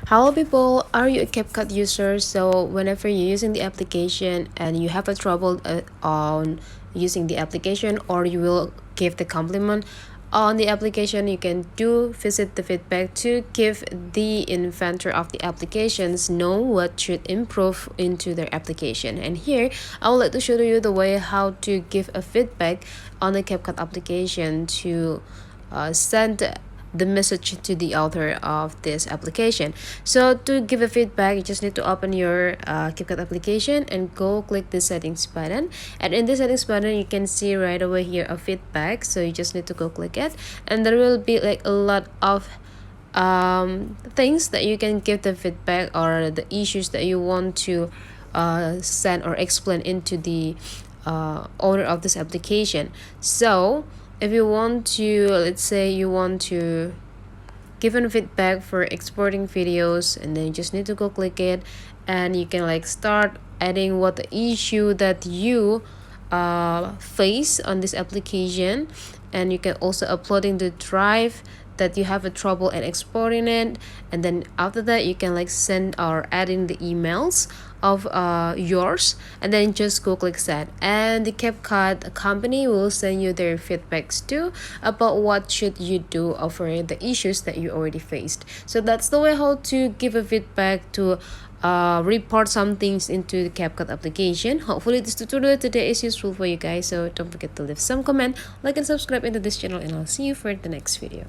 Hello people, are you a CapCut user? So whenever you're using the application and you have a trouble on using the application, or you will give the compliment on the application, you can visit the feedback to give the inventor of the applications know what should improve into their application. And here I would like to show you the way how to give a feedback on the CapCut application to send the message to the author of this application. So to give a feedback, you just need to open your CapCut application and go click the settings button. And in the settings button, you can see right away here a feedback. So you just need to go click it, and there will be like a lot of things that you can give the feedback, or the issues that you want to send or explain into the owner of this application. So if you want to, let's say you want to give a feedback for exporting videos, and then you just need to go click it, and you can like start adding what the issue that you face on this application. And you can also uploading the drive that you have a trouble in exporting it, and then after that you can like send or add in the emails of yours, and then just go click send, and the CapCut company will send you their feedbacks too about what should you do over the issues that you already faced. So that's the way how to give a feedback to report some things into the CapCut application. Hopefully this tutorial today is useful for you guys, so don't forget to leave some comment, like and subscribe into this channel, and I'll see you for the next video.